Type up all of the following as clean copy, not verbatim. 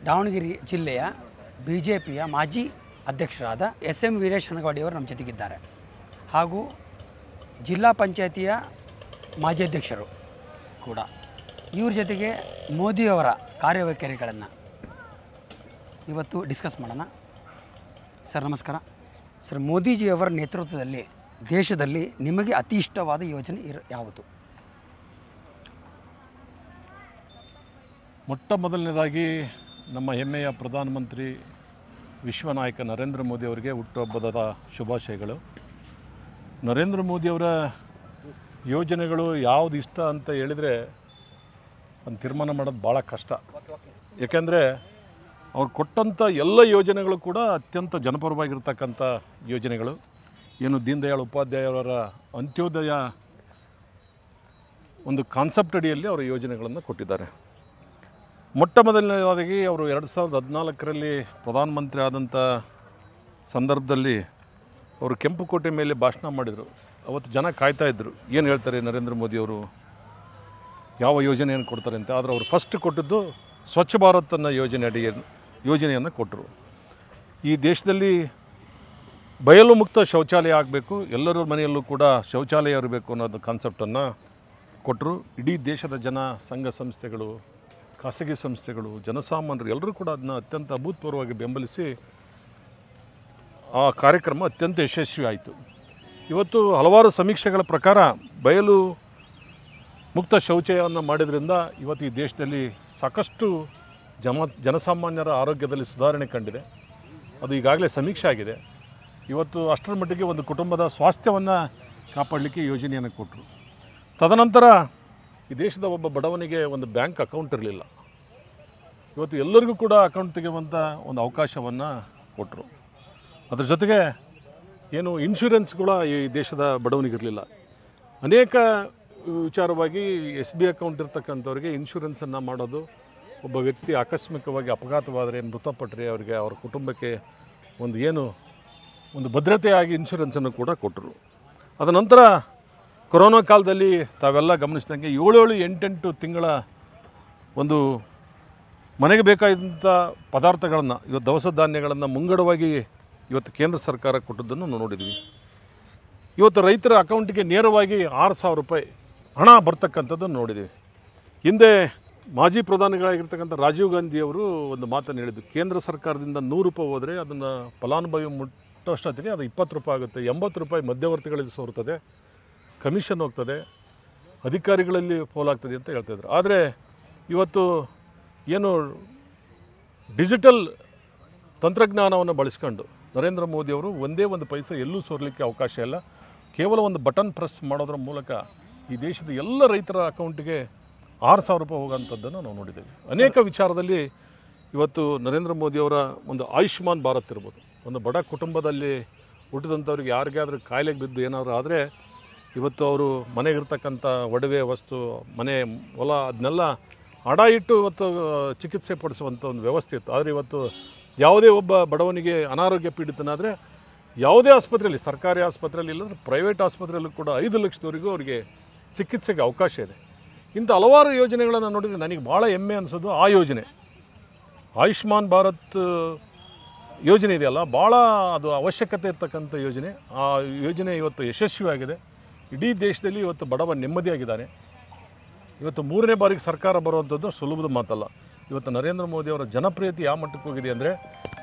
ದಾವಣಗೆರೆ ಜಿಲ್ಲೆಯ ಬಿಜೆಪಿಯ ಮಾಜಿ ಅಧ್ಯಕ್ಷರಾದ ಎಸ್.ಎಂ. ವೀರೇಶ್ ಹನಗವಾಡಿಯವರು ನಮ್ಮ ಜೊತೆಗಿದ್ದಾರೆ. ಹಾಗೂ ಜಿಲ್ಲಾ ಪಂಚಾಯತಿಯ ಮಾಜಿ ಅಧ್ಯಕ್ಷರು ಕೂಡ. ಇವ್ರ ಜೊತೆಗೆ ಮೋದಿಯವರ ಕಾರ್ಯವೈಖರಿಗಳನ್ನು ಇವತ್ತು ಡಿಸ್ಕಸ್ ಮಾಡೋಣ. ಸರ್ ನಮಸ್ಕಾರ. ಸರ್, ಮೋದಿಜಿಯವರ ನೇತೃತ್ವದಲ್ಲಿ ದೇಶದಲ್ಲಿ ನಿಮಗೆ ಅತಿ ಇಷ್ಟವಾದ ಯೋಜನೆ ಯಾವುದು? ಮೊಟ್ಟ ಮೊದಲನೇದಾಗಿ ನಮ್ಮ ಹೆಮ್ಮೆಯ ಪ್ರಧಾನಮಂತ್ರಿ ವಿಶ್ವನಾಯಕ ನರೇಂದ್ರ ಮೋದಿಯವರಿಗೆ ಹುಟ್ಟುಹಬ್ಬದ ಶುಭಾಶಯಗಳು. ನರೇಂದ್ರ ಮೋದಿಯವರ ಯೋಜನೆಗಳು ಯಾವುದು ಇಷ್ಟ ಅಂತ ಹೇಳಿದರೆ ಒಂದು ತೀರ್ಮಾನ ಮಾಡೋದು ಭಾಳ ಕಷ್ಟ. ಏಕೆಂದರೆ ಅವ್ರು ಕೊಟ್ಟಂಥ ಎಲ್ಲ ಯೋಜನೆಗಳು ಕೂಡ ಅತ್ಯಂತ ಜನಪರವಾಗಿರ್ತಕ್ಕಂಥ ಯೋಜನೆಗಳು. ಏನು ದೀನ್ ದಯಾಳ್ ಉಪಾಧ್ಯಾಯವರ ಅಂತ್ಯೋದಯ ಒಂದು ಕಾನ್ಸೆಪ್ಟ್ ಅಡಿಯಲ್ಲಿ ಅವರ ಯೋಜನೆಗಳನ್ನು ಕೊಟ್ಟಿದ್ದಾರೆ. ಮೊಟ್ಟ ಮೊದಲನೇದಾಗಿ ಅವರು 2014ರಲ್ಲಿ ಪ್ರಧಾನಮಂತ್ರಿ ಆದಂಥ ಸಂದರ್ಭದಲ್ಲಿ ಅವರು ಕೆಂಪುಕೋಟೆ ಮೇಲೆ ಭಾಷಣ ಮಾಡಿದರು. ಅವತ್ತು ಜನ ಕಾಯ್ತಾಯಿದ್ರು, ಏನು ಹೇಳ್ತಾರೆ ನರೇಂದ್ರ ಮೋದಿಯವರು, ಯಾವ ಯೋಜನೆಯನ್ನು ಕೊಡ್ತಾರೆ ಅಂತ. ಆದರೆ ಅವರು ಫಸ್ಟ್ ಕೊಟ್ಟಿದ್ದು ಸ್ವಚ್ಛ ಭಾರತ್ ಅನ್ನೋ ಯೋಜನೆಯನ್ನು ಕೊಟ್ಟರು. ಈ ದೇಶದಲ್ಲಿ ಬಯಲು ಮುಕ್ತ ಶೌಚಾಲಯ ಆಗಬೇಕು, ಎಲ್ಲರ ಮನೆಯಲ್ಲೂ ಕೂಡ ಶೌಚಾಲಯ ಇರಬೇಕು ಅನ್ನೋದು ಕಾನ್ಸೆಪ್ಟನ್ನು ಕೊಟ್ಟರು. ಇಡೀ ದೇಶದ ಜನ, ಸಂಘ ಸಂಸ್ಥೆಗಳು, ಖಾಸಗಿ ಸಂಸ್ಥೆಗಳು, ಜನಸಾಮಾನ್ಯರು ಎಲ್ಲರೂ ಕೂಡ ಅದನ್ನ ಅತ್ಯಂತ ಅಭೂತಪೂರ್ವವಾಗಿ ಬೆಂಬಲಿಸಿ ಆ ಕಾರ್ಯಕ್ರಮ ಅತ್ಯಂತ ಯಶಸ್ವಿ ಆಯಿತು. ಇವತ್ತು ಹಲವಾರು ಸಮೀಕ್ಷೆಗಳ ಪ್ರಕಾರ ಬಯಲು ಮುಕ್ತ ಶೌಚಾಲಯವನ್ನು ಮಾಡಿದ್ರಿಂದ ಇವತ್ತು ಈ ದೇಶದಲ್ಲಿ ಸಾಕಷ್ಟು ಜನಸಾಮಾನ್ಯರ ಆರೋಗ್ಯದಲ್ಲಿ ಸುಧಾರಣೆ ಕಂಡಿದೆ. ಅದು ಈಗಾಗಲೇ ಸಮೀಕ್ಷೆ ಆಗಿದೆ. ಇವತ್ತು ಅಷ್ಟರ ಮಟ್ಟಿಗೆ ಒಂದು ಕುಟುಂಬದ ಸ್ವಾಸ್ಥ್ಯವನ್ನು ಕಾಪಾಡಲಿಕ್ಕೆ ಯೋಜನೆಯನ್ನು ಕೊಟ್ಟರು. ತದನಂತರ ಈ ದೇಶದ ಒಬ್ಬ ಬಡವನಿಗೆ ಒಂದು ಬ್ಯಾಂಕ್ ಅಕೌಂಟ್ ಇರಲಿಲ್ಲ. ಇವತ್ತು ಎಲ್ಲರಿಗೂ ಕೂಡ ಅಕೌಂಟ್ ತೆಗೆಯುವಂಥ ಒಂದು ಅವಕಾಶವನ್ನು ಕೊಟ್ಟರು. ಅದ್ರ ಜೊತೆಗೆ ಏನು ಇನ್ಶೂರೆನ್ಸ್ಗಳ ಈ ದೇಶದ ಬಡವನಿಗಿರಲಿಲ್ಲ. ಅನೇಕ ವಿಚಾರವಾಗಿ SB ಅಕೌಂಟ್ ಇರ್ತಕ್ಕಂಥವ್ರಿಗೆ ಇನ್ಶೂರೆನ್ಸನ್ನು ಮಾಡೋದು, ಒಬ್ಬ ವ್ಯಕ್ತಿ ಆಕಸ್ಮಿಕವಾಗಿ ಅಪಘಾತವಾದರೆ, ಮೃತಪಟ್ಟರೆ ಅವರಿಗೆ ಅವರ ಕುಟುಂಬಕ್ಕೆ ಒಂದು ಭದ್ರತೆಯಾಗಿ ಇನ್ಶೂರೆನ್ಸನ್ನು ಕೂಡ ಕೊಟ್ಟರು. ಅದ ನಂತರ ಕೊರೋನಾ ಕಾಲದಲ್ಲಿ ತಾವೆಲ್ಲ ಗಮನಿಸಿದಂಗೆ 7-8 ತಿಂಗಳ ಒಂದು ಮನೆಗೆ ಬೇಕಾದಂಥ ಪದಾರ್ಥಗಳನ್ನು, ಇವತ್ತು ದವಸ ಧಾನ್ಯಗಳನ್ನು ಮುಂಗಡವಾಗಿ ಇವತ್ತು ಕೇಂದ್ರ ಸರ್ಕಾರ ಕೊಟ್ಟದ್ದನ್ನು ನಾವು ನೋಡಿದ್ವಿ. ಇವತ್ತು ರೈತರ ಅಕೌಂಟಿಗೆ ನೇರವಾಗಿ 6,000 ರೂಪಾಯಿ ಹಣ ಬರ್ತಕ್ಕಂಥದ್ದನ್ನು ನೋಡಿದ್ದೀವಿ. ಹಿಂದೆ ಮಾಜಿ ಪ್ರಧಾನಿಗಳಾಗಿರ್ತಕ್ಕಂಥ ರಾಜೀವ್ ಗಾಂಧಿಯವರು ಒಂದು ಮಾತನ್ನು ಹೇಳಿದ್ದು, ಕೇಂದ್ರ ಸರ್ಕಾರದಿಂದ 100 ರೂಪಾಯಿ ಹೋದರೆ ಅದನ್ನು ಫಲಾನುಭವಿ ಮುಟ್ಟೋಷ್ಟೊತ್ತಿಗೆ ಅದು 20 ರೂಪಾಯಿ ಆಗುತ್ತೆ, 80 ರೂಪಾಯಿ ಮಧ್ಯವರ್ತಿಗಳಲ್ಲಿ ಸೋರ್ತದೆ, ಕಮಿಷನ್ ಹೋಗ್ತದೆ, ಅಧಿಕಾರಿಗಳಲ್ಲಿ ಪೋಲಾಗ್ತದೆ ಅಂತ ಹೇಳ್ತಾಯಿದ್ರು. ಆದರೆ ಇವತ್ತು ಏನು ಡಿಜಿಟಲ್ ತಂತ್ರಜ್ಞಾನವನ್ನು ಬಳಸ್ಕೊಂಡು ನರೇಂದ್ರ ಮೋದಿಯವರು ಒಂದೇ ಒಂದು ಪೈಸೆ ಎಲ್ಲೂ ಸೋರಲಿಕ್ಕೆ ಅವಕಾಶ ಇಲ್ಲ. ಕೇವಲ ಒಂದು ಬಟನ್ ಪ್ರೆಸ್ ಮಾಡೋದ್ರ ಮೂಲಕ ಈ ದೇಶದ ಎಲ್ಲ ರೈತರ ಅಕೌಂಟಿಗೆ 6,000 ರೂಪಾಯಿ ಹೋಗೋಂಥದ್ದನ್ನು ನಾವು ನೋಡಿದ್ದೇವೆ. ಅನೇಕ ವಿಚಾರದಲ್ಲಿ ಇವತ್ತು ನರೇಂದ್ರ ಮೋದಿಯವರ ಒಂದು ಆಯುಷ್ಮಾನ್ ಭಾರತ್ ಇರ್ಬೋದು, ಒಂದು ಬಡ ಕುಟುಂಬದಲ್ಲಿ ಹುಟ್ಟಿದಂಥವ್ರಿಗೆ ಯಾರಿಗಾದ್ರೂ ಕಾಯಿಲೆಗೆ ಬಿದ್ದು ಏನಾದರೂ ಆದರೆ ಇವತ್ತು ಅವರು ಮನೆಗಿರ್ತಕ್ಕಂಥ ಒಡವೆ ವಸ್ತು, ಮನೆ ಹೊಲ ಅದನ್ನೆಲ್ಲ ಹಣ ಇಟ್ಟು ಇವತ್ತು ಚಿಕಿತ್ಸೆ ಪಡಿಸುವಂಥ ಒಂದು ವ್ಯವಸ್ಥೆ ಇತ್ತು. ಆದರೆ ಇವತ್ತು ಯಾವುದೇ ಒಬ್ಬ ಬಡವನಿಗೆ ಅನಾರೋಗ್ಯ ಪೀಡಿತನಾದರೆ ಯಾವುದೇ ಆಸ್ಪತ್ರೆಯಲ್ಲಿ, ಸರ್ಕಾರಿ ಆಸ್ಪತ್ರೆಯಲ್ಲಿ ಇಲ್ಲಂದ್ರೆ ಪ್ರೈವೇಟ್ ಆಸ್ಪತ್ರೆಯಲ್ಲೂ ಕೂಡ 5 ಲಕ್ಷದವರೆಗೂ ಅವರಿಗೆ ಚಿಕಿತ್ಸೆಗೆ ಅವಕಾಶ ಇದೆ. ಇಂಥ ಹಲವಾರು ಯೋಜನೆಗಳನ್ನು ನೋಡಿದರೆ ನನಗೆ ಭಾಳ ಹೆಮ್ಮೆ ಅನಿಸೋದು ಆ ಯೋಜನೆ. ಆಯುಷ್ಮಾನ್ ಭಾರತ್ ಯೋಜನೆ ಇದೆಯಲ್ಲ, ಭಾಳ ಅದು ಅವಶ್ಯಕತೆ ಇರ್ತಕ್ಕಂಥ ಯೋಜನೆ. ಆ ಯೋಜನೆ ಇವತ್ತು ಯಶಸ್ವಿಯಾಗಿದೆ. ಇಡೀ ದೇಶದಲ್ಲಿ ಇವತ್ತು ಬಡವ ನೆಮ್ಮದಿಯಾಗಿದ್ದಾನೆ. ಇವತ್ತು 3ನೇ ಬಾರಿಗೆ ಸರ್ಕಾರ ಬರುವಂಥದ್ದು ಸುಲಭದ ಮಾತಲ್ಲ. ಇವತ್ತು ನರೇಂದ್ರ ಮೋದಿಯವರ ಜನಪ್ರಿಯತೆ ಯಾವ ಮಟ್ಟಕ್ಕೆ ಹೋಗಿದೆ ಅಂದರೆ,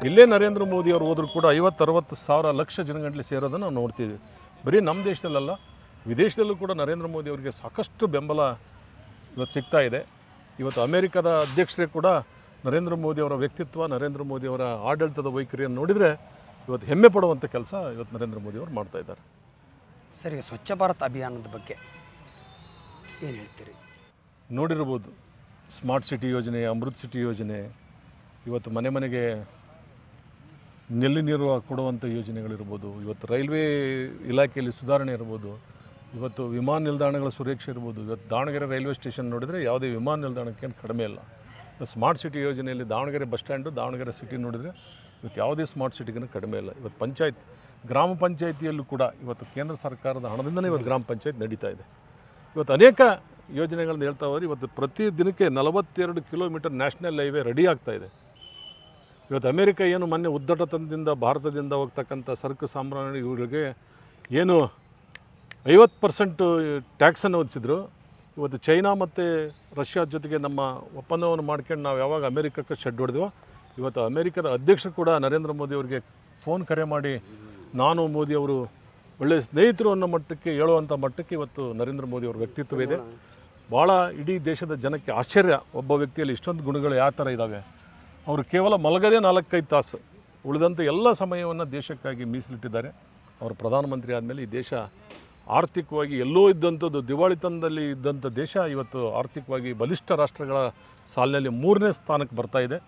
ಇಲ್ಲೇ ನರೇಂದ್ರ ಮೋದಿಯವರು ಹೋದರೂ ಕೂಡ 50-60 ಸಾವಿರ ಲಕ್ಷ ಜನಗಟ್ಟಲೆ ಸೇರೋದನ್ನು ನಾವು ನೋಡ್ತೀವಿ. ಬರೀ ನಮ್ಮ ದೇಶದಲ್ಲ, ವಿದೇಶದಲ್ಲೂ ಕೂಡ ನರೇಂದ್ರ ಮೋದಿಯವರಿಗೆ ಸಾಕಷ್ಟು ಬೆಂಬಲ ಇವತ್ತು ಸಿಗ್ತಾ ಇದೆ. ಇವತ್ತು ಅಮೇರಿಕದ ಅಧ್ಯಕ್ಷರೇ ಕೂಡ ನರೇಂದ್ರ ಮೋದಿಯವರ ವ್ಯಕ್ತಿತ್ವ, ನರೇಂದ್ರ ಮೋದಿಯವರ ಆಡಳಿತದ ವೈಖರಿಯನ್ನು ನೋಡಿದರೆ ಇವತ್ತು ಹೆಮ್ಮೆ ಪಡುವಂಥ ಕೆಲಸ ಇವತ್ತು ನರೇಂದ್ರ ಮೋದಿಯವರು ಮಾಡ್ತಾಯಿದ್ದಾರೆ. ಸರಿ, ಸ್ವಚ್ಛ ಭಾರತ್ ಅಭಿಯಾನದ ಬಗ್ಗೆ ಏನು ಹೇಳ್ತೀರಿ? ನೋಡಿರ್ಬೋದು, ಸ್ಮಾರ್ಟ್ ಸಿಟಿ ಯೋಜನೆ, ಅಮೃತ್ ಸಿಟಿ ಯೋಜನೆ, ಇವತ್ತು ಮನೆ ಮನೆಗೆ ನಲ್ಲಿ ನೀರು ಕೊಡುವಂಥ ಯೋಜನೆಗಳಿರ್ಬೋದು, ಇವತ್ತು ರೈಲ್ವೆ ಇಲಾಖೆಯಲ್ಲಿ ಸುಧಾರಣೆ ಇರ್ಬೋದು, ಇವತ್ತು ವಿಮಾನ ನಿಲ್ದಾಣಗಳ ಸುರಕ್ಷೆ ಇರ್ಬೋದು. ಇವತ್ತು ದಾವಣಗೆರೆ ರೈಲ್ವೆ ಸ್ಟೇಷನ್ ನೋಡಿದರೆ ಯಾವುದೇ ವಿಮಾನ ನಿಲ್ದಾಣಕ್ಕೆ ಕಡಿಮೆ ಇಲ್ಲ. ಸ್ಮಾರ್ಟ್ ಸಿಟಿ ಯೋಜನೆಯಲ್ಲಿ Davanagere bus stand, Davanagere city ನೋಡಿದರೆ ಇವತ್ತು ಯಾವುದೇ ಸ್ಮಾರ್ಟ್ ಸಿಟಿಗೂ ಕಡಿಮೆ ಇಲ್ಲ. ಇವತ್ತು ಗ್ರಾಮ ಪಂಚಾಯಿತಿಯಲ್ಲೂ ಕೂಡ ಇವತ್ತು ಕೇಂದ್ರ ಸರ್ಕಾರದ ಹಣದಿಂದಲೇ ಇವತ್ತು ಗ್ರಾಮ ಪಂಚಾಯತ್ ನಡೀತಾ ಇದೆ. ಇವತ್ತು ಅನೇಕ ಯೋಜನೆಗಳನ್ನು ಹೇಳ್ತಾ ಹೋದರೆ ಇವತ್ತು ಪ್ರತಿ ದಿನಕ್ಕೆ 42 ಕಿಲೋಮೀಟರ್ ನ್ಯಾಷನಲ್ ಹೈವೇ ರೆಡಿ ಆಗ್ತಾಯಿದೆ. ಇವತ್ತು ಅಮೇರಿಕ ಏನು ಮೊನ್ನೆ ಉದ್ದಟತನದಿಂದ ಭಾರತದಿಂದ ಹೋಗ್ತಕ್ಕಂಥ ಸರಕು ಸಾಮಾನು ಇವರಿಗೆ ಏನು 50% ಟ್ಯಾಕ್ಸನ್ನು ವಿಧಿಸಿದ್ರು. ಇವತ್ತು ಚೈನಾ ಮತ್ತು ರಷ್ಯಾ ಜೊತೆಗೆ ನಮ್ಮ ಒಪ್ಪಂದವನ್ನು ಮಾಡ್ಕೊಂಡು ನಾವು ಯಾವಾಗ ಅಮೇರಿಕಕ್ಕೆ ಶೆಡ್ ಹೊಡೆದ್ವೋ, ಇವತ್ತು ಅಮೇರಿಕದ ಅಧ್ಯಕ್ಷರು ಕೂಡ ನರೇಂದ್ರ ಮೋದಿ ಅವರಿಗೆ ಫೋನ್ ಕರೆ ಮಾಡಿ ನಾನು ಮೋದಿ ಅವರು ಒಳ್ಳೆಯ ಸ್ನೇಹಿತರು ಅನ್ನೋ ಮಟ್ಟಕ್ಕೆ ಹೇಳುವಂಥ ಮಟ್ಟಕ್ಕೆ ಇವತ್ತು ನರೇಂದ್ರ ಮೋದಿ ಅವರ ವ್ಯಕ್ತಿತ್ವ ಇದೆ. ಭಾಳ ಇಡೀ ದೇಶದ ಜನಕ್ಕೆ ಆಶ್ಚರ್ಯ, ಒಬ್ಬ ವ್ಯಕ್ತಿಯಲ್ಲಿ ಇಷ್ಟೊಂದು ಗುಣಗಳು ಯಾವ ಥರ ಇದ್ದಾವೆ. ಅವರು ಕೇವಲ ಮಲಗದೇ 4-5 ತಾಸು, ಉಳಿದಂಥ ಎಲ್ಲ ಸಮಯವನ್ನು ದೇಶಕ್ಕಾಗಿ ಮೀಸಲಿಟ್ಟಿದ್ದಾರೆ. ಅವರು ಪ್ರಧಾನಮಂತ್ರಿ ಆದಮೇಲೆ ಈ ದೇಶ ಆರ್ಥಿಕವಾಗಿ ಎಲ್ಲೋ ಇದ್ದಂಥದ್ದು, ದಿವಾಳಿತನದಲ್ಲಿ ಇದ್ದಂಥ ದೇಶ ಇವತ್ತು ಆರ್ಥಿಕವಾಗಿ ಬಲಿಷ್ಠ ರಾಷ್ಟ್ರಗಳ ಸಾಲಿನಲ್ಲಿ 3ನೇ ಸ್ಥಾನಕ್ಕೆ ಬರ್ತಾ ಇದೆ.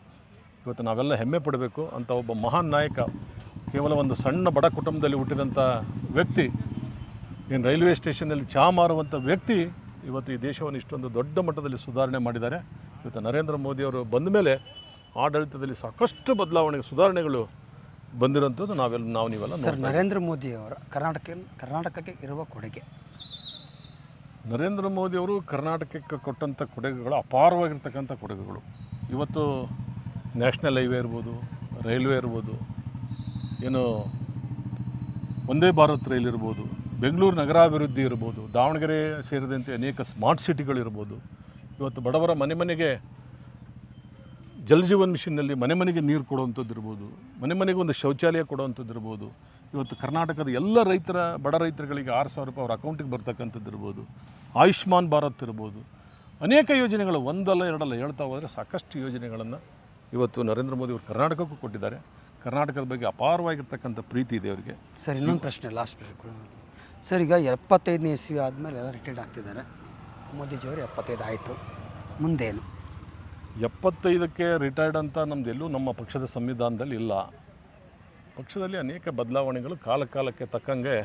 ಇವತ್ತು ನಾವೆಲ್ಲ ಹೆಮ್ಮೆ ಪಡಬೇಕು. ಅಂಥ ಒಬ್ಬ ಮಹಾನ್ ನಾಯಕ, ಕೇವಲ ಒಂದು ಸಣ್ಣ ಬಡ ಕುಟುಂಬದಲ್ಲಿ ಹುಟ್ಟಿದಂಥ ವ್ಯಕ್ತಿ, ಏನು ರೈಲ್ವೆ ಸ್ಟೇಷನ್ನಲ್ಲಿ ಚಹಾ ಮಾರುವಂಥ ವ್ಯಕ್ತಿ ಇವತ್ತು ಈ ದೇಶವನ್ನು ಇಷ್ಟೊಂದು ದೊಡ್ಡ ಮಟ್ಟದಲ್ಲಿ ಸುಧಾರಣೆ ಮಾಡಿದ್ದಾರೆ. ಇವತ್ತು ನರೇಂದ್ರ ಮೋದಿಯವರು ಬಂದ ಮೇಲೆ ಆಡಳಿತದಲ್ಲಿ ಸಾಕಷ್ಟು ಬದಲಾವಣೆ, ಸುಧಾರಣೆಗಳು ಬಂದಿರೋಂಥದ್ದು ನಾವು ನೀವೆಲ್ಲ ಸರ್. ನರೇಂದ್ರ ಮೋದಿಯವರ ಕರ್ನಾಟಕಕ್ಕೆ ಇರುವ ಕೊಡುಗೆ, ನರೇಂದ್ರ ಮೋದಿಯವರು ಕರ್ನಾಟಕಕ್ಕೆ ಕೊಟ್ಟಂಥ ಕೊಡುಗೆಗಳು ಅಪಾರವಾಗಿರ್ತಕ್ಕಂಥ ಕೊಡುಗೆಗಳು. ಇವತ್ತು ನ್ಯಾಷನಲ್ ಹೈವೇ ಇರ್ಬೋದು, ರೈಲ್ವೆ ಇರ್ಬೋದು, ಏನು ಒಂದೇ ಭಾರತ್ ರೈಲ್ ಇರ್ಬೋದು, ಬೆಂಗಳೂರು ನಗರಾಭಿವೃದ್ಧಿ ಇರ್ಬೋದು, ದಾವಣಗೆರೆ ಸೇರಿದಂತೆ ಅನೇಕ ಸ್ಮಾರ್ಟ್ ಸಿಟಿಗಳಿರ್ಬೋದು, ಇವತ್ತು ಬಡವರ ಮನೆಗೆ ಜಲಜೀವನ್ ಮಿಷನ್ನಲ್ಲಿ ಮನೆಗೆ ನೀರು ಕೊಡುವಂಥದ್ದು ಇರ್ಬೋದು, ಮನೆಗೆ ಒಂದು ಶೌಚಾಲಯ ಕೊಡುವಂಥದ್ದು ಇರ್ಬೋದು. ಇವತ್ತು ಕರ್ನಾಟಕದ ಎಲ್ಲ ಬಡ ರೈತರುಗಳಿಗೆ 6,000 ರೂಪಾಯಿ ಅವ್ರ ಅಕೌಂಟಿಗೆ ಬರ್ತಕ್ಕಂಥದ್ದು ಇರ್ಬೋದು. ಆಯುಷ್ಮಾನ್ ಭಾರತ್ ಇರ್ಬೋದು, ಅನೇಕ ಯೋಜನೆಗಳು, ಒಂದಲ್ಲ ಎರಡಲ್ಲ ಹೇಳ್ತಾ ಹೋದರೆ ಸಾಕಷ್ಟು ಯೋಜನೆಗಳನ್ನು ಇವತ್ತು ನರೇಂದ್ರ ಮೋದಿ ಅವರು ಕರ್ನಾಟಕಕ್ಕೂ ಕೊಟ್ಟಿದ್ದಾರೆ. ಕರ್ನಾಟಕದ ಬಗ್ಗೆ ಅಪಾರವಾಗಿರ್ತಕ್ಕಂಥ ಪ್ರೀತಿ ಇದೆ ಅವರಿಗೆ. ಸರ್, ಇನ್ನೊಂದು ಪ್ರಶ್ನೆ, ಲಾಸ್ಟ್ ಪ್ರಶ್ನೆ ಸರ್. ಈಗ 75ನೇ ಇಸ್ವಿ ಆದಮೇಲೆ ಎಲ್ಲ ರಿಟೈರ್ಡ್ ಆಗ್ತಿದ್ದಾರೆ. ಮೋದಿಜಿಯವರು 75 ಆಯಿತು, ಮುಂದೇನು? 75ಕ್ಕೆ ರಿಟೈರ್ಡ್ ಅಂತ ನಮ್ಮದೆಲ್ಲೂ ನಮ್ಮ ಪಕ್ಷದ ಸಂವಿಧಾನದಲ್ಲಿ ಇಲ್ಲ. ಪಕ್ಷದಲ್ಲಿ ಅನೇಕ ಬದಲಾವಣೆಗಳು ಕಾಲಕ್ಕೆ ತಕ್ಕಂಗೆ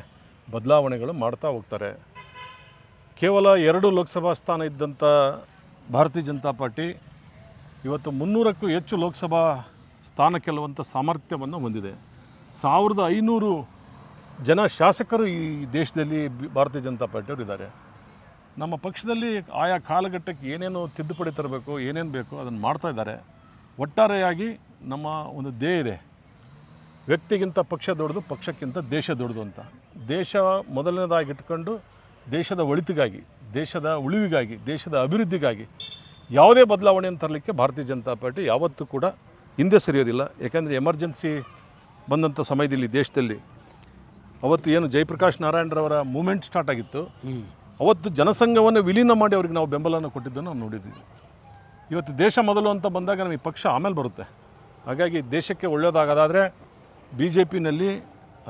ಬದಲಾವಣೆಗಳು ಮಾಡ್ತಾ ಹೋಗ್ತಾರೆ. ಕೇವಲ 2 ಲೋಕಸಭಾ ಸ್ಥಾನ ಇದ್ದಂಥ ಭಾರತೀಯ ಜನತಾ ಪಾರ್ಟಿ ಇವತ್ತು 300ಕ್ಕೂ ಹೆಚ್ಚು ಲೋಕಸಭಾ ಸ್ಥಾನ ಗೆಲ್ಲುವಂಥ ಸಾಮರ್ಥ್ಯವನ್ನು ಹೊಂದಿದೆ. 1500 ಜನ ಶಾಸಕರು ಈ ದೇಶದಲ್ಲಿ ಭಾರತೀಯ ಜನತಾ ಪಾರ್ಟಿಯವರು ಇದ್ದಾರೆ. ನಮ್ಮ ಪಕ್ಷದಲ್ಲಿ ಆಯಾ ಕಾಲಘಟ್ಟಕ್ಕೆ ಏನೇನು ತಿದ್ದುಪಡಿ ತರಬೇಕು, ಏನೇನು ಬೇಕು ಅದನ್ನು ಮಾಡ್ತಾ ಇದ್ದಾರೆ. ಒಟ್ಟಾರೆಯಾಗಿ ನಮ್ಮ ಒಂದು ಧ್ಯೇಯ ಇದೆ, ವ್ಯಕ್ತಿಗಿಂತ ಪಕ್ಷ ದೊಡ್ಡದು, ಪಕ್ಷಕ್ಕಿಂತ ದೇಶ ದೊಡ್ಡದು ಅಂತ. ದೇಶ ಮೊದಲನೇದಾಗಿ ಇಟ್ಕೊಂಡು ದೇಶದ ಒಳಿತಿಗಾಗಿ, ದೇಶದ ಉಳಿವಿಗಾಗಿ, ದೇಶದ ಅಭಿವೃದ್ಧಿಗಾಗಿ ಯಾವುದೇ ಬದಲಾವಣೆಯನ್ನು ತರಲಿಕ್ಕೆ ಭಾರತೀಯ ಜನತಾ ಪಾರ್ಟಿ ಯಾವತ್ತೂ ಕೂಡ ಹಿಂದೆ ಸರಿಯೋದಿಲ್ಲ. ಯಾಕೆಂದರೆ ಎಮರ್ಜೆನ್ಸಿ ಬಂದಂಥ ಸಮಯದಲ್ಲಿ ದೇಶದಲ್ಲಿ ಅವತ್ತು ಏನು ಜಯಪ್ರಕಾಶ್ ನಾರಾಯಣರವರ ಮೂಮೆಂಟ್ ಸ್ಟಾರ್ಟ್ ಆಗಿತ್ತು, ಅವತ್ತು ಜನಸಂಘವನ್ನು ವಿಲೀನ ಮಾಡಿ ಅವ್ರಿಗೆ ನಾವು ಬೆಂಬಲವನ್ನು ಕೊಟ್ಟಿದ್ದನ್ನು ನಾವು ನೋಡಿದ್ದೀವಿ. ಇವತ್ತು ದೇಶ ಮೊದಲು ಅಂತ ಬಂದಾಗ ನಮಗೆ ಪಕ್ಷ ಆಮೇಲೆ ಬರುತ್ತೆ. ಹಾಗಾಗಿ ದೇಶಕ್ಕೆ ಒಳ್ಳೆಯದಾಗೋದಾದರೆ BJPನಲ್ಲಿ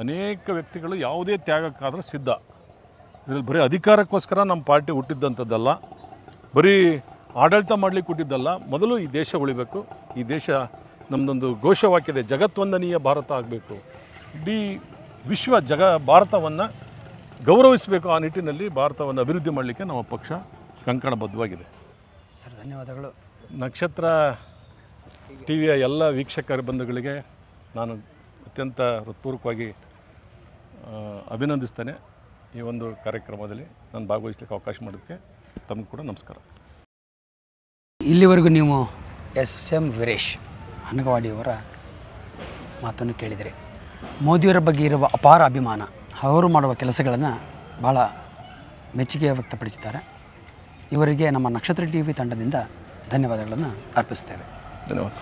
ಅನೇಕ ವ್ಯಕ್ತಿಗಳು ಯಾವುದೇ ತ್ಯಾಗಕ್ಕಾದರೂ ಸಿದ್ಧ. ಇದರಲ್ಲಿ ಬರೀ ಅಧಿಕಾರಕ್ಕೋಸ್ಕರ ನಮ್ಮ ಪಾರ್ಟಿ ಹುಟ್ಟಿದ್ದಂಥದ್ದಲ್ಲ, ಬರೀ ಆಡಳಿತ ಮಾಡಲಿಕ್ಕೆ ಹುಟ್ಟಿದ್ದಲ್ಲ. ಮೊದಲು ಈ ದೇಶ ಉಳಿಬೇಕು. ಈ ದೇಶ ನಮ್ಮದೊಂದು ಘೋಷವಾಕ್ಯದೆ, ಜಗತ್ವಂದನೀಯ ಭಾರತ ಆಗಬೇಕು. ಇಡೀ ವಿಶ್ವ ಭಾರತವನ್ನು ಗೌರವಿಸಬೇಕು. ಆ ನಿಟ್ಟಿನಲ್ಲಿ ಭಾರತವನ್ನು ಅಭಿವೃದ್ಧಿ ಮಾಡಲಿಕ್ಕೆ ನಮ್ಮ ಪಕ್ಷ ಕಂಕಣಬದ್ಧವಾಗಿದೆ. ಸರ್, ಧನ್ಯವಾದಗಳು. ನಕ್ಷತ್ರ ಟಿವಿಯ ಎಲ್ಲ ವೀಕ್ಷಕರ ಬಂಧುಗಳಿಗೆ ನಾನು ಅತ್ಯಂತ ಹೃತ್ಪೂರ್ವಕವಾಗಿ ಅಭಿನಂದಿಸ್ತೇನೆ. ಈ ಒಂದು ಕಾರ್ಯಕ್ರಮದಲ್ಲಿ ನಾನು ಭಾಗವಹಿಸಲಿಕ್ಕೆ ಅವಕಾಶ ಮಾಡೋದಕ್ಕೆ ತಮಗೂ ಕೂಡ ನಮಸ್ಕಾರ. ಇಲ್ಲಿವರೆಗೂ ನೀವು SM ವೀರೇಶ್ ಹನಗವಾಡಿಯವರ ಮಾತನ್ನು ಕೇಳಿದರೆ, ಮೋದಿಯವರ ಬಗ್ಗೆ ಇರುವ ಅಪಾರ ಅಭಿಮಾನ, ಅವರು ಮಾಡುವ ಕೆಲಸಗಳನ್ನು ಭಾಳ ಮೆಚ್ಚುಗೆ ವ್ಯಕ್ತಪಡಿಸಿದ್ದಾರೆ. ಇವರಿಗೆ ನಮ್ಮ ನಕ್ಷತ್ರ TV ತಂಡದಿಂದ ಧನ್ಯವಾದಗಳನ್ನು ಅರ್ಪಿಸ್ತೇವೆ. ಧನ್ಯವಾದ.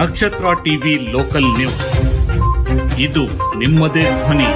ನಕ್ಷತ್ರ ಟಿವಿ ಲೋಕಲ್ ನ್ಯೂಸ್, ಇದು ನಿಮ್ಮದೇ ಧ್ವನಿ.